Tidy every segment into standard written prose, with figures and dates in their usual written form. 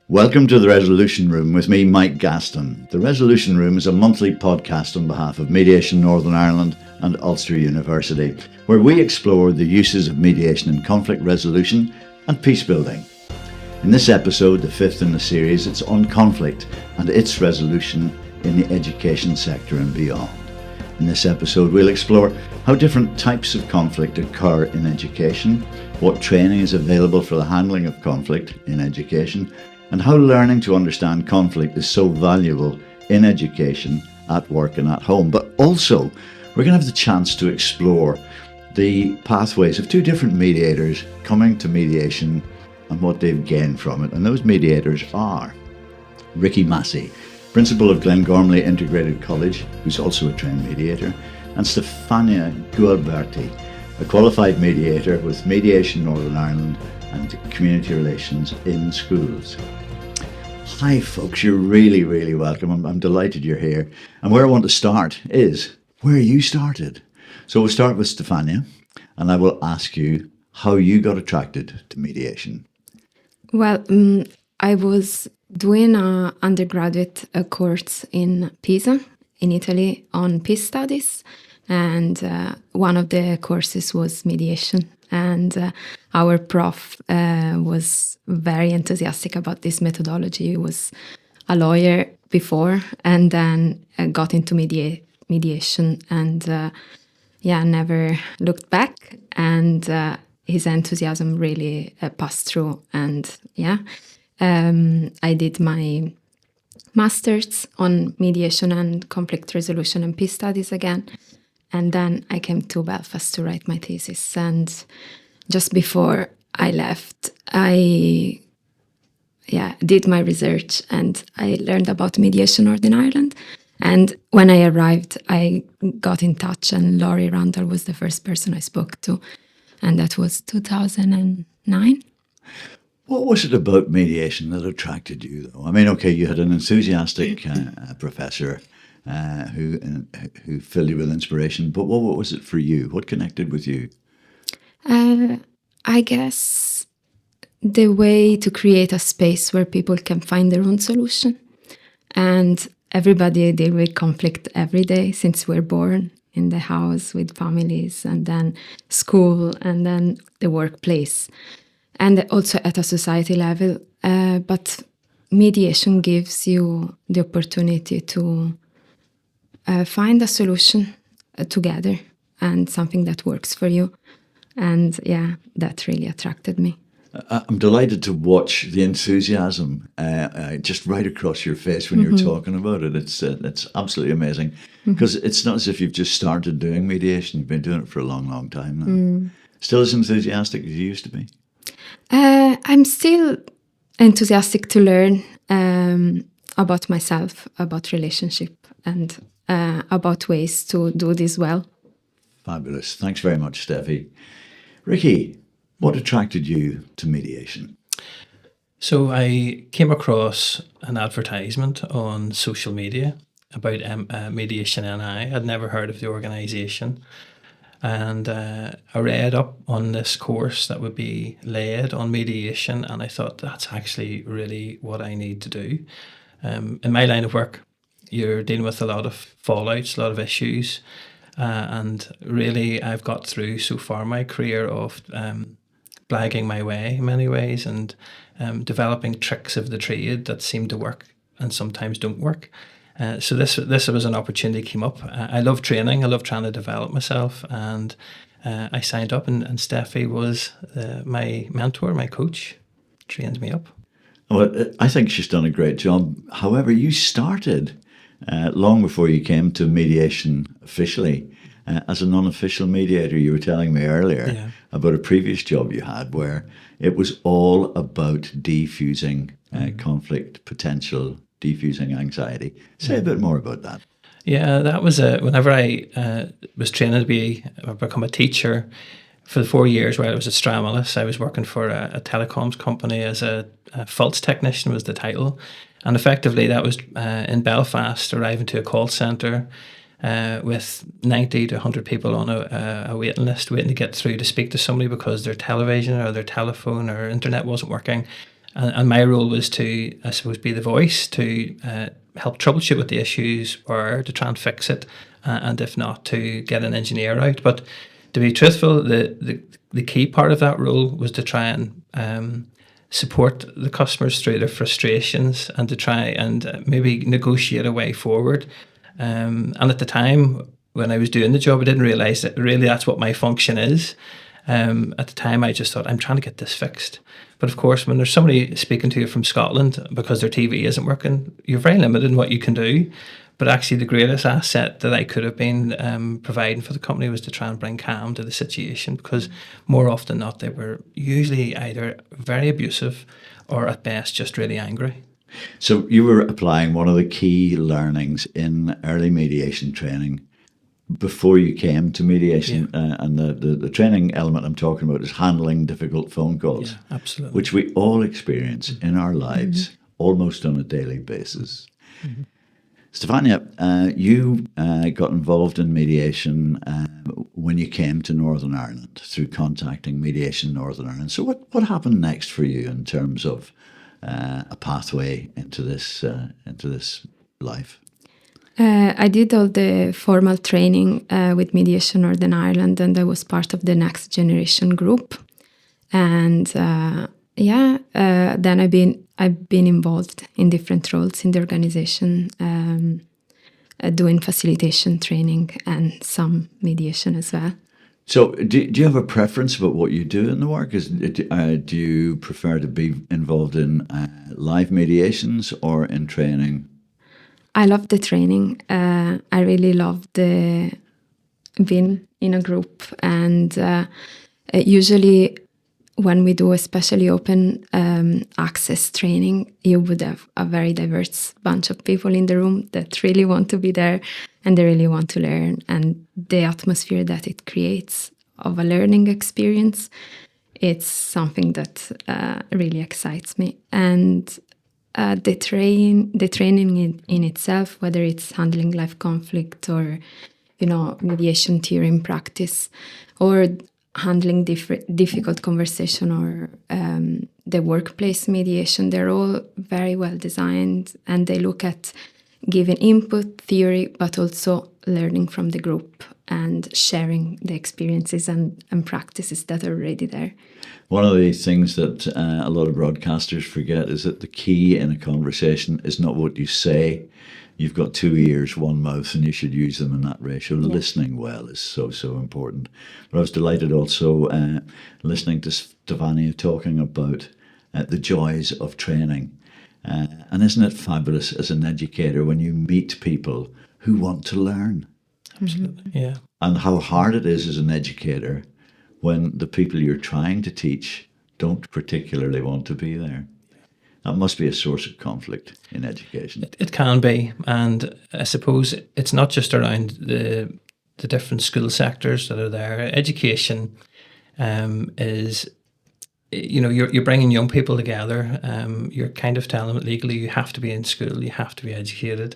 Welcome to the Resolution Room with me, Mike Gaston. The Resolution Room is a monthly podcast on behalf of Mediation Northern Ireland and Ulster University, where we explore the uses of mediation in conflict resolution and peace building. In this episode, the fifth in the series, it's on conflict and its resolution in the education sector and beyond. In this episode, we'll explore how different types of conflict occur in education, what training is available for the handling of conflict in education, and how learning to understand conflict is so valuable in education, at work and at home. But also, we're going to have the chance to explore the pathways of two different mediators coming to mediation and what they've gained from it. And those mediators are Ricky Massey, principal of Glengormley Integrated College, who's also a trained mediator, and Stefania Gualberti, a qualified mediator with Mediation Northern Ireland and Community Relations in Schools. Hi folks, you're really welcome. I'm delighted you're here. And where I want to start is where you started. So we'll start with Stefania, and I will ask you how you got attracted to mediation. Well, I was doing an undergraduate course in Pisa, in Italy, on peace studies. And one of the courses was mediation. And our prof was very enthusiastic about this methodology. He was a lawyer before and then got into mediation and never looked back. And his enthusiasm really passed through. And I did my master's on mediation and conflict resolution and peace studies again. And then I came to Belfast to write my thesis. And just before I left, I did my research and I learned about Mediation Northern Ireland. And when I arrived, I got in touch and Laurie Randall was the first person I spoke to. And that was 2009. What was it about mediation that attracted you, though? I mean, okay, you had an enthusiastic professor who filled you with inspiration, but what was it for you? What connected with you? I guess the way to create a space where people can find their own solution. And everybody deal with conflict every day since we're born, in the house with families, and then school, and then the workplace. And also at a society level. But mediation gives you the opportunity to find a solution together and something that works for you. And that really attracted me. I'm delighted to watch the enthusiasm just right across your face when you're talking about it. It's absolutely amazing because it's not as if you've just started doing mediation. You've been doing it for a long time now. Still as enthusiastic as you used to be? I'm still enthusiastic to learn about myself, about relationship, and about ways to do this well. Fabulous. Thanks very much, Steffi. Ricky, what attracted you to mediation? So I came across an advertisement on social media about Mediation NI. I'd never heard of the organisation. And I read up on this course that would be led on mediation, and I thought that's actually really what I need to do. In my line of work, you're dealing with a lot of fallouts, a lot of issues, and really I've got through so far my career of blagging my way in many ways and developing tricks of the trade that seem to work and sometimes don't work. So this was an opportunity that came up. I love training. I love trying to develop myself, and I signed up. And Steffi was my mentor, my coach, trained me up. Well, I think she's done a great job. However, you started long before you came to mediation officially as a non-official mediator. You were telling me earlier about a previous job you had where it was all about defusing conflict potential, defusing anxiety. Say a bit more about that. Yeah, that was whenever I was training to become a teacher for the 4 years where I was at Stramalus. I was working for a telecoms company as a faults technician was the title. And effectively that was in Belfast, arriving to a call centre with 90 to 100 people on a waiting list waiting to get through to speak to somebody because their television or their telephone or internet wasn't working. And my role was to, I suppose, be the voice to help troubleshoot what the issues were, to try and fix it, and if not, to get an engineer out. But to be truthful, the key part of that role was to try and support the customers through their frustrations and to try and maybe negotiate a way forward. And at the time when I was doing the job, I didn't realise that really that's what my function is. At the time, I just thought, I'm trying to get this fixed. But of course, when there's somebody speaking to you from Scotland because their TV isn't working, you're very limited in what you can do. But actually, the greatest asset that I could have been providing for the company was to try and bring calm to the situation, because more often than not, they were usually either very abusive or at best just really angry. So you were applying one of the key learnings in early mediation training before you came to mediation, and the training element I'm talking about is handling difficult phone calls, Yeah, absolutely. which we all experience in our lives almost on a daily basis. Mm-hmm. Stefania, you got involved in mediation when you came to Northern Ireland through contacting Mediation Northern Ireland. So what happened next for you in terms of a pathway into this life? I did all the formal training with Mediation Northern Ireland, and I was part of the Next Generation group. And then I've been involved in different roles in the organization, doing facilitation training and some mediation as well. So do you have a preference about what you do in the work? Do you prefer to be involved in live mediations or in training? I love the training. I really love being in a group, and usually when we do especially open access training, you would have a very diverse bunch of people in the room that really want to be there and they really want to learn. And the atmosphere that it creates of a learning experience, it's something that really excites me. And the training in itself, whether it's handling life conflict or, mediation theory in practice, or handling difficult conversation or the workplace mediation, they're all very well designed, and they look at giving input, theory, but also learning from the group and sharing the experiences and practices that are already there. One of the things that a lot of broadcasters forget is that the key in a conversation is not what you say. You've got two ears, one mouth, and you should use them in that ratio. Yeah. Listening well is so important. But I was delighted also listening to Stefania talking about the joys of training. And isn't it fabulous as an educator when you meet people who want to learn? Absolutely, yeah. And how hard it is as an educator when the people you're trying to teach don't particularly want to be there. That must be a source of conflict in education. It can be, and I suppose it's not just around the different school sectors that are there. Education is, you're bringing young people together. You're kind of telling them legally you have to be in school, you have to be educated,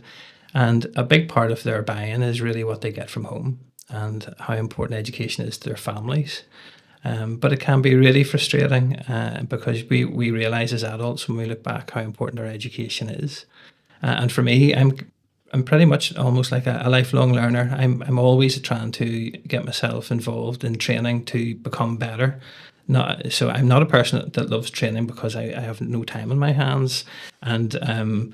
and a big part of their buy-in is really what they get from home and how important education is to their families. But it can be really frustrating because we realise as adults when we look back how important our education is. And for me, I'm pretty much almost like a lifelong learner. I'm always trying to get myself involved in training to become better. So I'm not a person that loves training because I have no time on my hands. And,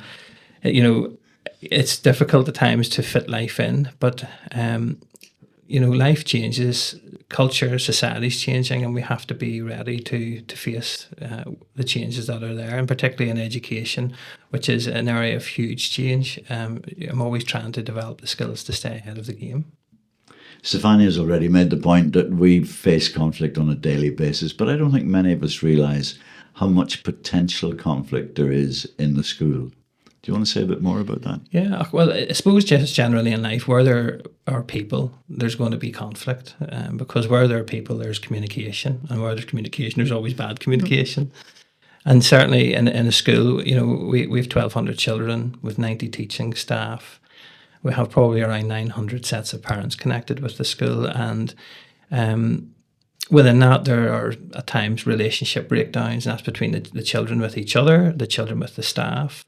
it's difficult at times to fit life in, but life changes, culture, society's changing, and we have to be ready to face the changes that are there, and particularly in education, which is an area of huge change. I'm always trying to develop the skills to stay ahead of the game. Stefania's already made the point that we face conflict on a daily basis, but I don't think many of us realise how much potential conflict there is in the school. Do you want to say a bit more about that? Yeah, well, I suppose just generally in life, where there are people, there's going to be conflict, because where there are people, there's communication, and where there's communication, there's always bad communication. And certainly in a school, we have 1,200 children with 90 teaching staff. We have probably around 900 sets of parents connected with the school, and within that, there are at times relationship breakdowns, and that's between the children with each other, the children with the staff,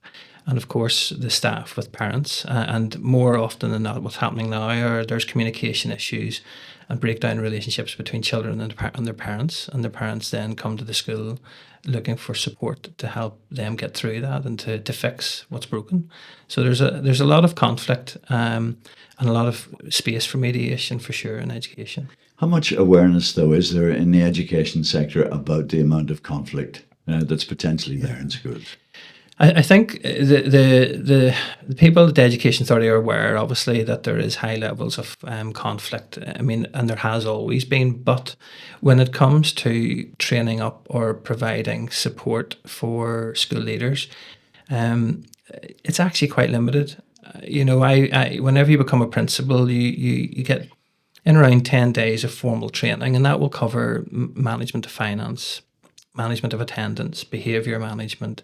and of course the staff with parents. And more often than not, what's happening now are there's communication issues and breakdown in relationships between children and their parents, and the parents then come to the school looking for support to help them get through that and to fix what's broken. So there's a lot of conflict and a lot of space for mediation for sure in education. How much awareness, though, is there in the education sector about the amount of conflict that's potentially there in schools? I think the people at the Education Authority are aware, obviously, that there is high levels of conflict. I mean, and there has always been. But when it comes to training up or providing support for school leaders, it's actually quite limited. I whenever you become a principal, you get in around 10 days of formal training, and that will cover management of finance, management of attendance, behaviour management.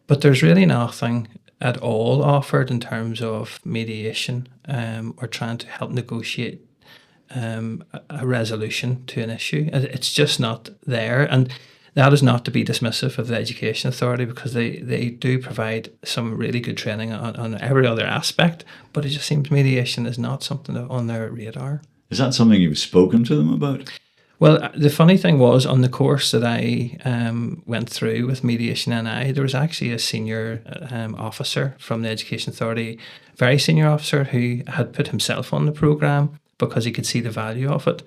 But there's really nothing at all offered in terms of mediation or trying to help negotiate a resolution to an issue. It's just not there. And that is not to be dismissive of the Education Authority, because they do provide some really good training on every other aspect, but it just seems mediation is not something on their radar. Is that something you've spoken to them about? Well, the funny thing was, on the course that I went through with Mediation NI, there was actually a senior officer from the Education Authority, very senior officer, who had put himself on the programme because he could see the value of it.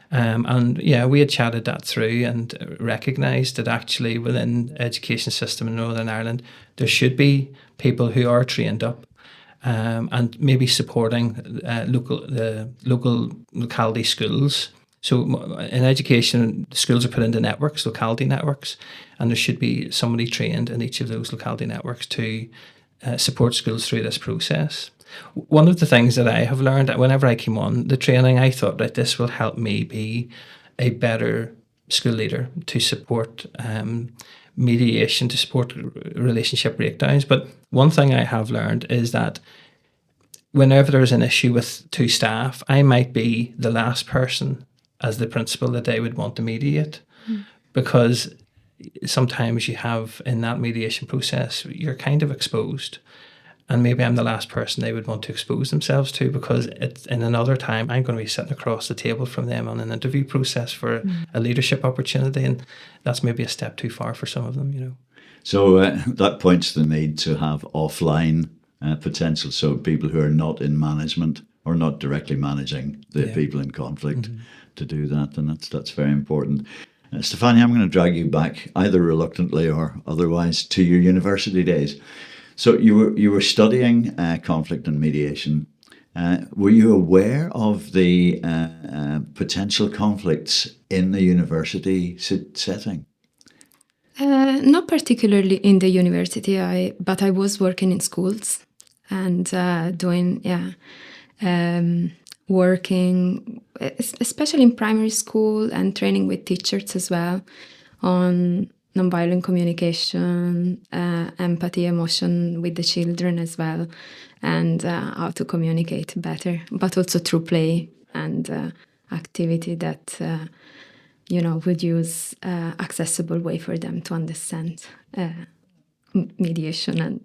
And yeah, we had chatted that through and recognised that actually within the education system in Northern Ireland, there should be people who are trained up and maybe supporting the local locality schools. So in education, schools are put into networks, locality networks, and there should be somebody trained in each of those locality networks to support schools through this process. One of the things that I have learned, whenever I came on the training, I thought that this will help me be a better school leader to support mediation, to support relationship breakdowns. But one thing I have learned is that whenever there's an issue with two staff, I might be the last person as the principal that they would want to mediate, because sometimes you have in that mediation process, you're kind of exposed, and maybe I'm the last person they would want to expose themselves to, because it's in another time I'm going to be sitting across the table from them on an interview process for a leadership opportunity, and that's maybe a step too far for some of them, So that points to the need to have offline potential, so people who are not in management or not directly managing the people in conflict to do that, and that's very important. Stefania, I'm going to drag you back, either reluctantly or otherwise, to your university days. So you were studying conflict and mediation. Were you aware of the potential conflicts in the university setting? Not particularly in the university, but I was working in schools and working, especially in primary school, and training with teachers as well on nonviolent communication, empathy, emotion with the children as well, and how to communicate better, but also through play and activity that would use accessible way for them to understand mediation and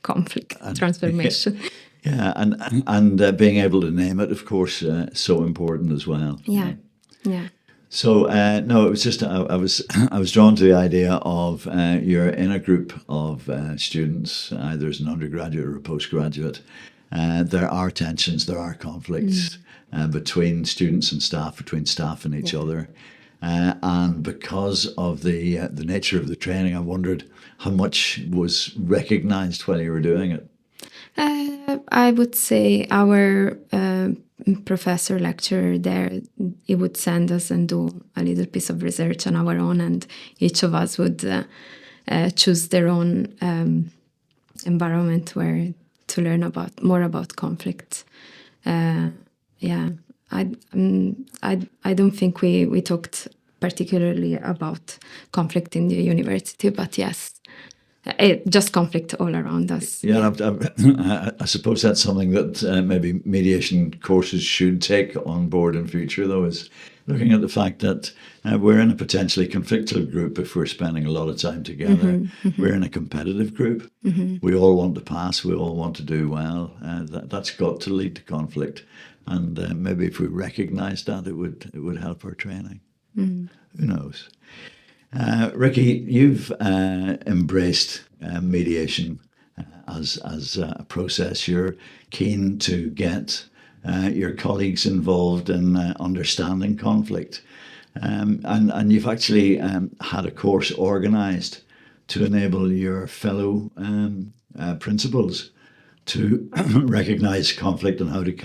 conflict transformation. Yeah, and being able to name it, of course, so important as well. Yeah. So no, it was just I was drawn to the idea of you're in a group of students, either as an undergraduate or a postgraduate. There are tensions, there are conflicts between students and staff, between staff and each other. And because of the nature of the training, I wondered how much was recognised while you were doing it. I would say our professor lecturer there, he would send us and do a little piece of research on our own, and each of us would choose their own environment where to learn more about conflict. I don't think we talked particularly about conflict in the university, but yes, just conflict all around us. Yeah, I suppose that's something that maybe mediation courses should take on board in future, though, is looking at the fact that we're in a potentially conflicted group if we're spending a lot of time together. We're in a competitive group. We all want to pass. We all want to do well. That's got to lead to conflict. And maybe if we recognise that, it would help our training. Who knows? Ricky, you've embraced mediation as a process. You're keen to get your colleagues involved in understanding conflict. And you've actually had a course organised to enable your fellow principals to recognise conflict and how to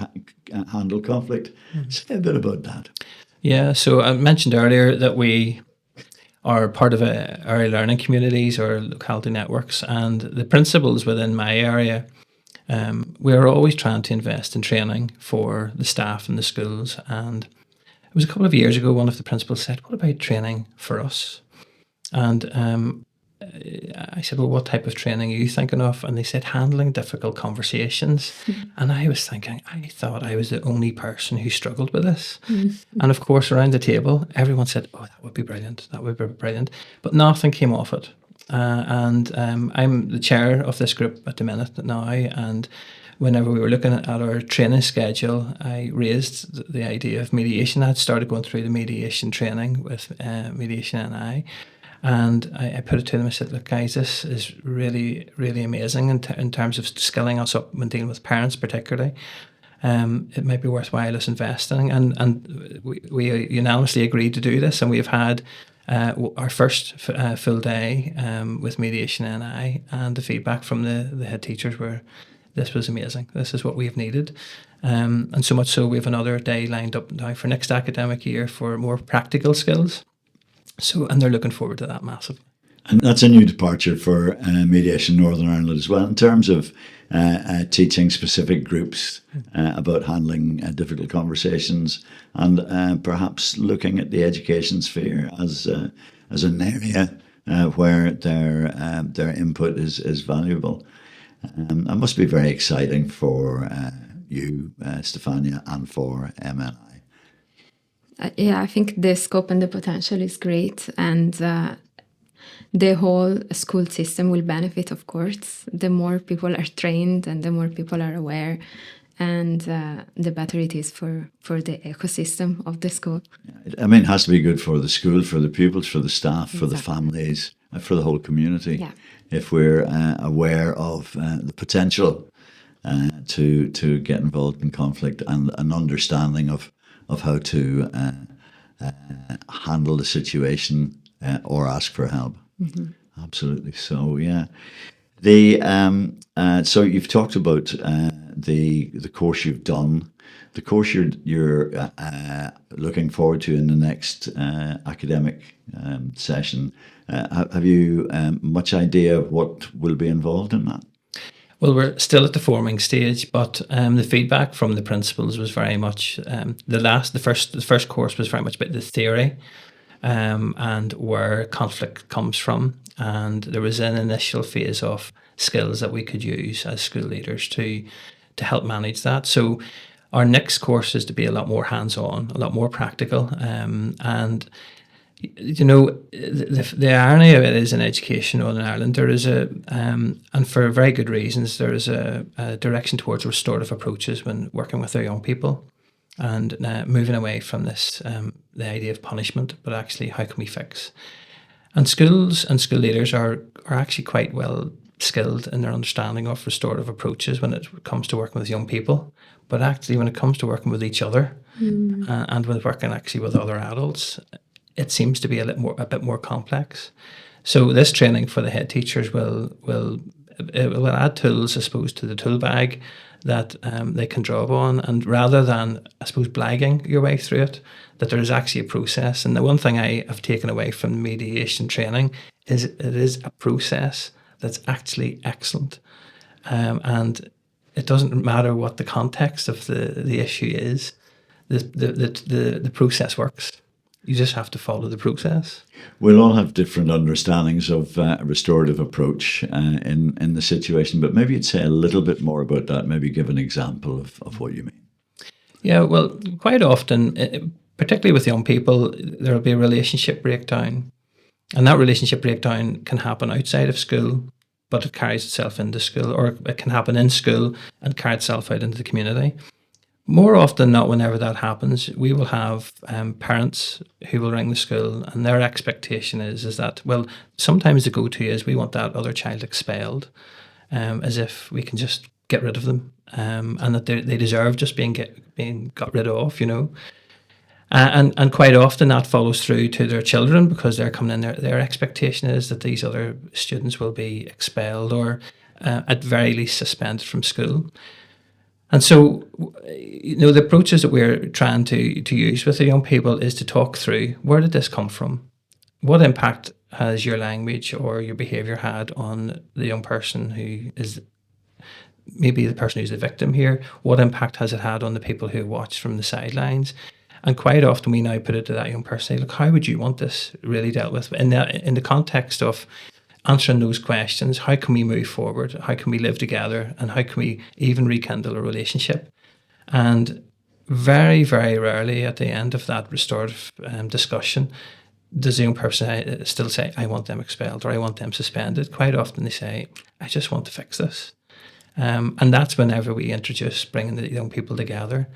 handle conflict. Say a bit about that. Yeah, so I mentioned earlier that we are part of area learning communities or locality networks, and the principals within my area, we are always trying to invest in training for the staff in the schools. And it was a couple of years ago, one of the principals said, "What about training for us?" And I said, "Well, what type of training are you thinking of?" And they said, "Handling difficult conversations." And I was thinking, I thought I was the only person who struggled with this. And of course, around the table, everyone said, "Oh, that would be brilliant. That would be brilliant." But nothing came off it. And I'm the chair of this group at the minute now. And whenever we were looking at our training schedule, I raised the idea of mediation. I'd started going through the mediation training with Mediation NI. And I put it to them. I said, "Look, guys, this is really, really amazing in terms of skilling us up when dealing with parents, particularly. It might be worthwhile us investing." And we unanimously agreed to do this. And we've had our first full day with Mediation NI, and the feedback from the head teachers were, "This was amazing. This is what we've needed." And so much so, we have another day lined up now for next academic year for more practical skills. So, and they're looking forward to that massively. And that's a new departure for Mediation Northern Ireland as well, in terms of teaching specific groups about handling difficult conversations, and perhaps looking at the education sphere as an area where their input is valuable. That must be very exciting for you, Stefania, and for MNI. Yeah, I think the scope and the potential is great, and the whole school system will benefit, of course. The more people are trained and the more people are aware, and the better it is for the ecosystem of the school. I mean, it has to be good for the school, for the pupils, for the staff, for the families, for the whole community. Yeah. If we're aware of the potential to get involved in conflict, and an understanding of how to handle the situation or ask for help. Absolutely. So yeah, so you've talked about the course you've done, the course you're looking forward to in the next academic session. Have you much idea of what will be involved in that? Well, we're still at the forming stage, but the feedback from the principals was very much the first course was very much about the theory and where conflict comes from, and there was an initial phase of skills that we could use as school leaders to help manage that. So our next course is to be a lot more hands-on, a lot more practical, and you know, the irony of it is, in education in Northern Ireland, there is and for very good reasons, there is a direction towards restorative approaches when working with our young people, and moving away from this, the idea of punishment, but actually how can we fix? And schools and school leaders are actually quite well skilled in their understanding of restorative approaches when it comes to working with young people, but actually when it comes to working with each other and with working actually with other adults, it seems to be a bit more complex. So this training for the head teachers will add tools, I suppose, to the tool bag that they can draw upon, and rather than, I suppose, blagging your way through it, that there is actually a process. And the one thing I have taken away from mediation training is it is a process that's actually excellent, and it doesn't matter what the context of the issue is. The process works. You just have to follow the process. We'll all have different understandings of a restorative approach in the situation, but maybe you'd say a little bit more about that, maybe give an example of what you mean. Yeah, well, quite often, particularly with young people, there will be a relationship breakdown. And that relationship breakdown can happen outside of school, but it carries itself into school, or it can happen in school and carry itself out into the community. More often than not, whenever that happens, we will have parents who will ring the school, and their expectation is that, well, sometimes the go-to is we want that other child expelled, as if we can just get rid of them, and that they deserve just being got rid of, you know. And quite often that follows through to their children, because they're coming in, their expectation is that these other students will be expelled or at very least suspended from school. And so, you know, the approaches that we're trying to use with the young people is to talk through, where did this come from? What impact has your language or your behaviour had on the young person who is maybe the person who's the victim here? What impact has it had on the people who watch from the sidelines? And quite often we now put it to that young person, say, look, how would you want this really dealt with? In the context of answering those questions, how can we move forward? How can we live together? And how can we even rekindle a relationship? And very, very rarely at the end of that restorative discussion does the young person still say, I want them expelled or I want them suspended. Quite often they say, I just want to fix this. And that's whenever we introduce bringing the young people together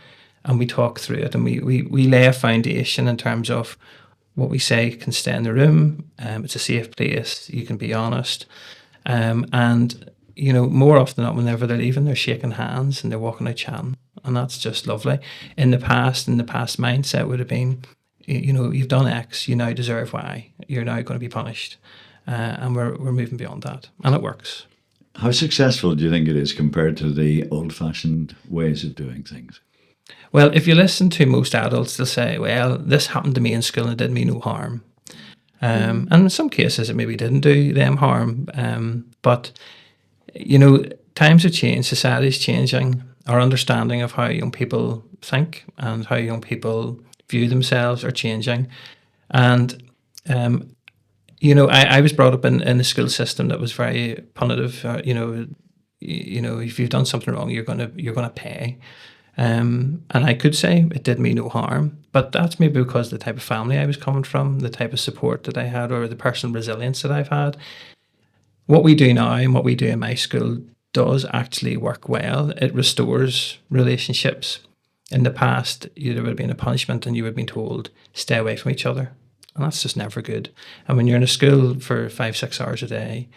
and we talk through it, and we lay a foundation in terms of what we say can stay in the room. It's a safe place. You can be honest. And, you know, more often than not, whenever they're leaving, they're shaking hands and they're walking out chatting. And that's just lovely. In the past mindset would have been, you know, you've done X, you now deserve Y. You're now going to be punished. And we're moving beyond that. And it works. How successful do you think it is compared to the old-fashioned ways of doing things? Well, if you listen to most adults, they'll say, well, this happened to me in school and it did me no harm. And in some cases, it maybe didn't do them harm. But, you know, times have changed, society's changing. Our understanding of how young people think and how young people view themselves are changing. And, you know, I was brought up in a school system that was very punitive. You know, if you've done something wrong, you're gonna pay. And I could say it did me no harm, but that's maybe because the type of family I was coming from, the type of support that I had, or the personal resilience that I've had. What we do now and what we do in my school does actually work well. It restores relationships. In the past, there would have been a punishment and you would have been told, stay away from each other. And that's just never good. And when you're in a school for 5-6 hours a day,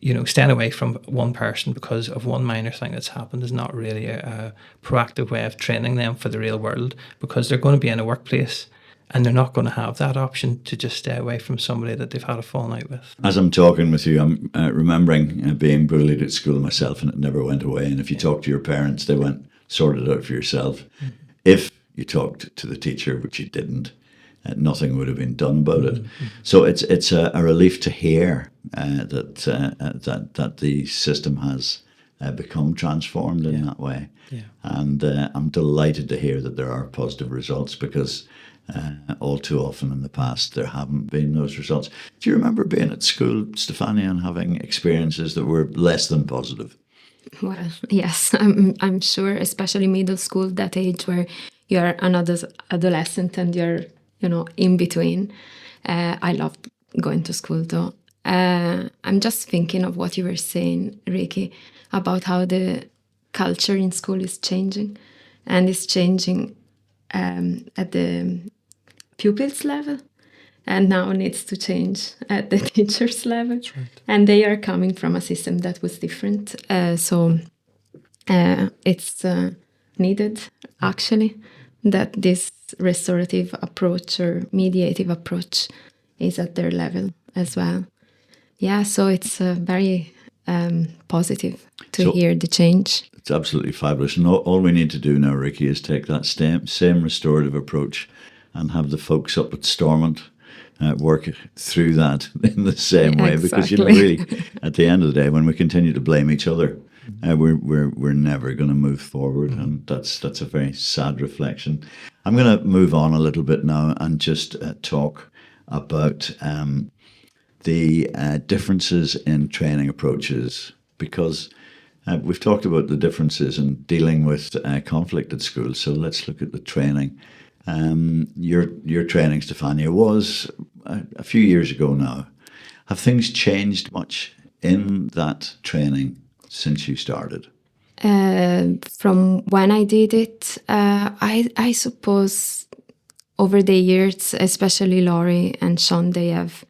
you know, staying away from one person because of one minor thing that's happened is not really a proactive way of training them for the real world, because they're going to be in a workplace and they're not going to have that option to just stay away from somebody that they've had a falling out with. As I'm talking with you, I'm remembering being bullied at school myself, and it never went away. And if you talk to your parents, they went, sort it out for yourself. Mm-hmm. If you talked to the teacher, which you didn't, nothing would have been done about it. Mm-hmm. So it's a relief to hear that the system has become transformed in that way. Yeah. And I'm delighted to hear that there are positive results, because all too often in the past there haven't been those results. Do you remember being at school, Stefania, and having experiences that were less than positive? Well, yes, I'm sure, especially middle school, that age where you're another adolescent and you're, you know, in between. I loved going to school though. I'm just thinking of what you were saying, Ricky, about how the culture in school is changing, and it's changing at the pupils level, and now needs to change at the teachers level. That's right. And they are coming from a system that was different. So it's needed, actually, that this restorative approach or mediative approach is at their level as well. Yeah, so it's very positive to hear the change. It's absolutely fabulous. And all we need to do now, Ricky, is take that same restorative approach and have the folks up at Stormont work through that in the same way, because Exactly. really, at the end of the day, when we continue to blame each other, we're never going to move forward, and that's a very sad reflection. I'm going to move on a little bit now and just talk about the differences in training approaches, because we've talked about the differences in dealing with conflict at school. So let's look at the training. Your training, Stefania, was a few years ago now. Have things changed much in that training since you started? From when I did it, I suppose over the years, especially Laurie and Sean, they have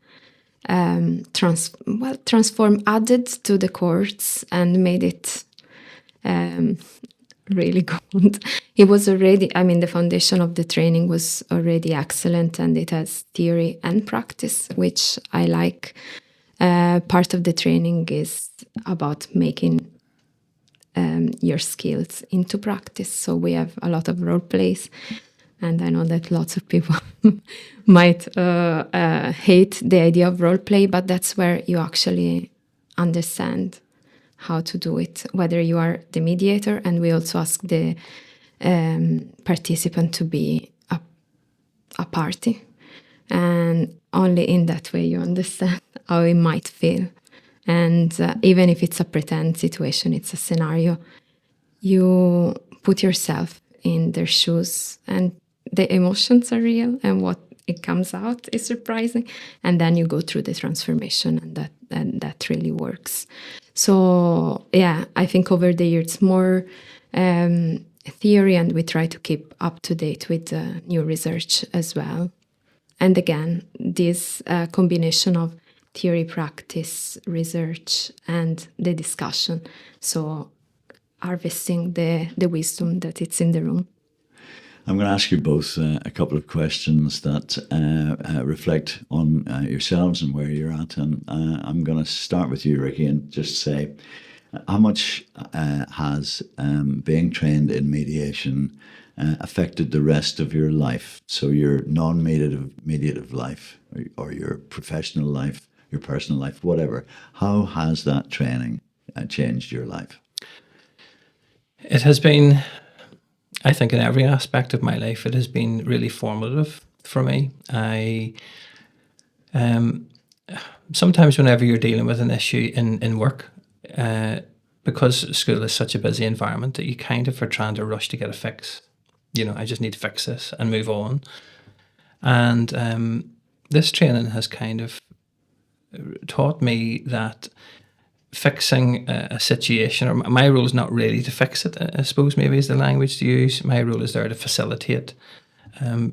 transformed, added to the course and made it really good. It was already, the foundation of the training was already excellent, and it has theory and practice, which I like. Part of the training is about making your skills into practice. So we have a lot of role plays, and I know that lots of people might hate the idea of role play, but that's where you actually understand how to do it, whether you are the mediator, and we also ask the participant to be a party. And only in that way you understand how it might feel. And even if it's a pretend situation, it's a scenario, you put yourself in their shoes, and the emotions are real, and what it comes out is surprising. And then you go through the transformation, and that really works. So yeah, I think over the years more theory, and we try to keep up to date with new research as well. And again, this combination of theory, practice, research, and the discussion. So harvesting the wisdom that it's in the room. I'm going to ask you both a couple of questions that reflect on yourselves and where you're at. And I'm going to start with you, Ricky, and just say, how much has being trained in mediation affected the rest of your life? So your non-mediative life, or your professional life, your personal life, whatever. How has that training changed your life? It has been, I think, in every aspect of my life, it has been really formative for me. I sometimes whenever you're dealing with an issue in work, because school is such a busy environment, that you kind of are trying to rush to get a fix. I just need to fix this and move on. And this training has kind of taught me that fixing a situation, or my role is not really to fix it, I suppose maybe is the language to use. My role is there to facilitate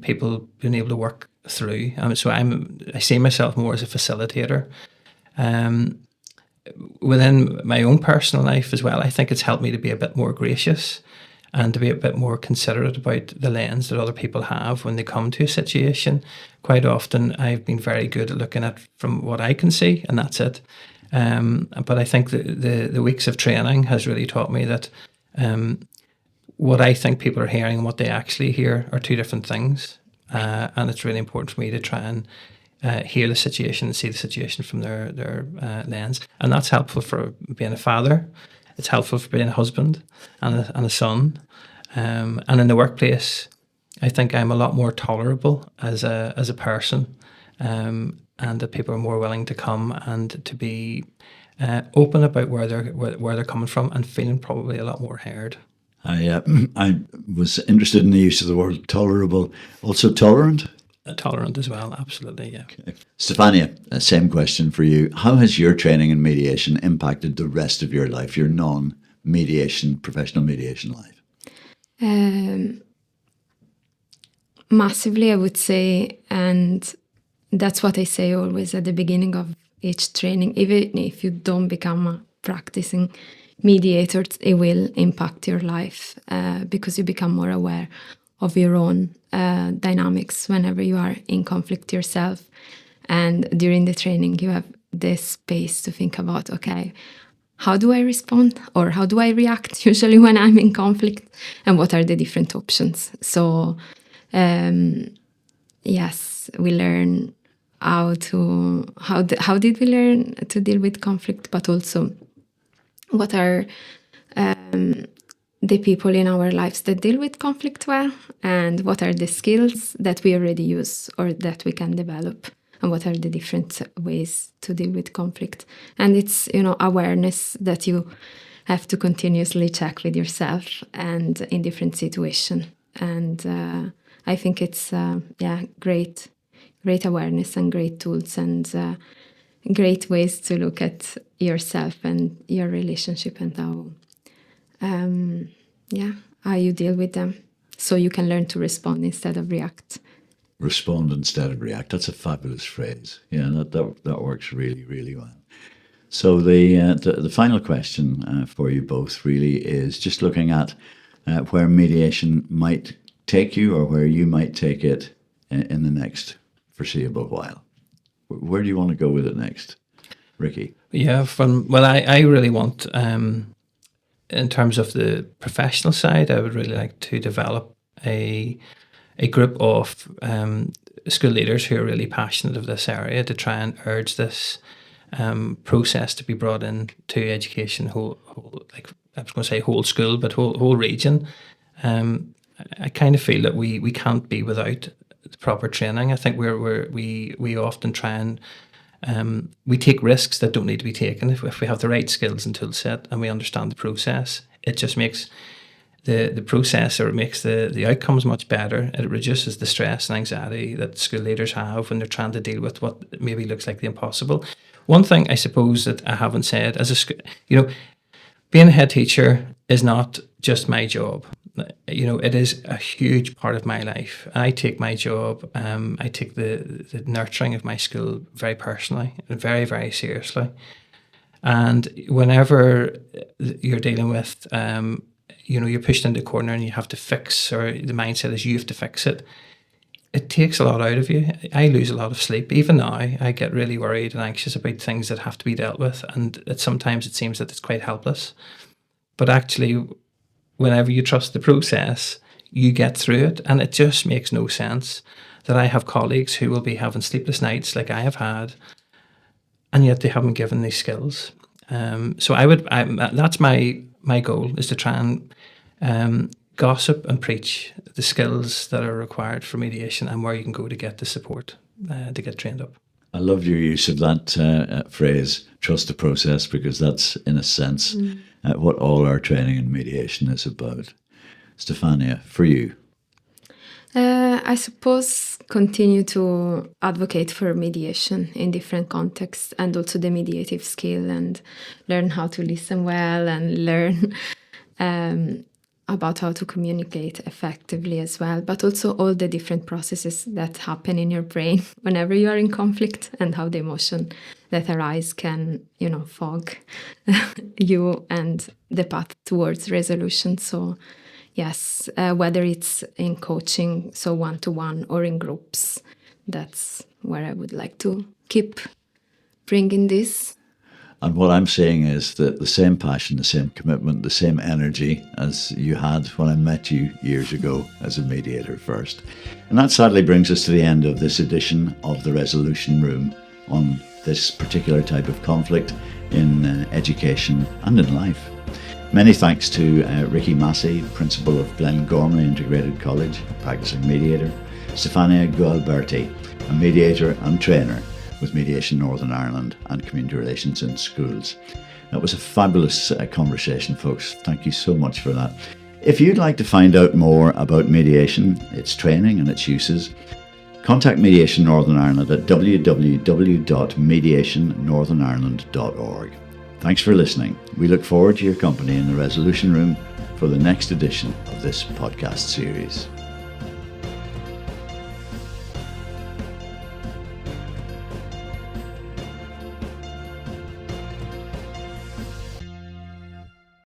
people being able to work through. So I see myself more as a facilitator. Within my own personal life as well, I think it's helped me to be a bit more gracious and to be a bit more considerate about the lens that other people have when they come to a situation. Quite often I've been very good at looking at from what I can see, and that's it. But I think the weeks of training has really taught me that what I think people are hearing and what they actually hear are two different things. And it's really important for me to try and hear the situation and see the situation from their lens. And that's helpful for being a father. It's helpful for being a husband and a son. And in the workplace, I think I'm a lot more tolerable as a person, and that people are more willing to come and to be open about where they're coming from, and feeling probably a lot more heard. I was interested in the use of the word tolerable. Also tolerant? Tolerant as well, absolutely, yeah. Okay. Stefania, same question for you. How has your training in mediation impacted the rest of your life, your non-mediation, professional mediation life? Massively, I would say, and that's what I say always at the beginning of each training. Even if you don't become a practicing mediator, it will impact your life because you become more aware of your own dynamics whenever you are in conflict yourself. And during the training, you have this space to think about, okay, how do I respond, or how do I react usually when I'm in conflict, and what are the different options? So yes, we learn how did we learn to deal with conflict, but also what are the people in our lives that deal with conflict well, and what are the skills that we already use or that we can develop, and what are the different ways to deal with conflict. And it's, awareness that you have to continuously check with yourself and in different situations. And I think it's great awareness and great tools and great ways to look at yourself and your relationship and how you deal with them, so you can learn to respond instead of react. Respond instead of react. That's a fabulous phrase. Yeah, that works really, really well. So the final question for you both really is just looking at where mediation might take you, or where you might take it in the next foreseeable while. Where do you want to go with it next, Ricky? Yeah, I really want, in terms of the professional side, I would really like to develop a group of school leaders who are really passionate of this area, to try and urge this process to be brought in to education, whole school, but whole region. I kind of feel that we can't be without proper training. I think we often try and we take risks that don't need to be taken. If we have the right skills and tool set and we understand the process, it just makes the process, or it makes the outcomes much better. It reduces the stress and anxiety that school leaders have when they're trying to deal with what maybe looks like the impossible. One thing I suppose that I haven't said, being a head teacher is not just my job. It is a huge part of my life. I take my job, I take the nurturing of my school very personally and very, very seriously. And whenever you're dealing with, you're pushed into a corner and you have to fix, or the mindset is you have to fix it, it takes a lot out of you. I lose a lot of sleep. Even now, I get really worried and anxious about things that have to be dealt with. And sometimes it seems that it's quite helpless. But actually, whenever you trust the process, you get through it. And it just makes no sense that I have colleagues who will be having sleepless nights like I have had, and yet they haven't given these skills. So that's my goal, is to try and gossip and preach the skills that are required for mediation and where you can go to get the support to get trained up. I loved your use of that phrase, trust the process, because that's, in a sense, what all our training in mediation is about. Stefania, for you? I suppose continue to advocate for mediation in different contexts, and also the mediative skill, and learn how to listen well, and learn about how to communicate effectively as well, but also all the different processes that happen in your brain whenever you are in conflict, and how the emotion that arise can, fog you and the path towards resolution. So yes, whether it's in coaching, so one-to-one, or in groups, that's where I would like to keep bringing this. And what I'm saying is that the same passion, the same commitment, the same energy as you had when I met you years ago as a mediator first. And that sadly brings us to the end of this edition of the Resolution Room on this particular type of conflict in education and in life. Many thanks to Ricky Massey, Principal of Glengormley Integrated College, practising mediator, Stefania Gualberti, a mediator and trainer with Mediation Northern Ireland and Community Relations in Schools. That was a fabulous conversation, folks. Thank you so much for that. If you'd like to find out more about mediation, its training and its uses, contact Mediation Northern Ireland at www.mediationnorthernireland.org. Thanks for listening. We look forward to your company in the Resolution Room for the next edition of this podcast series.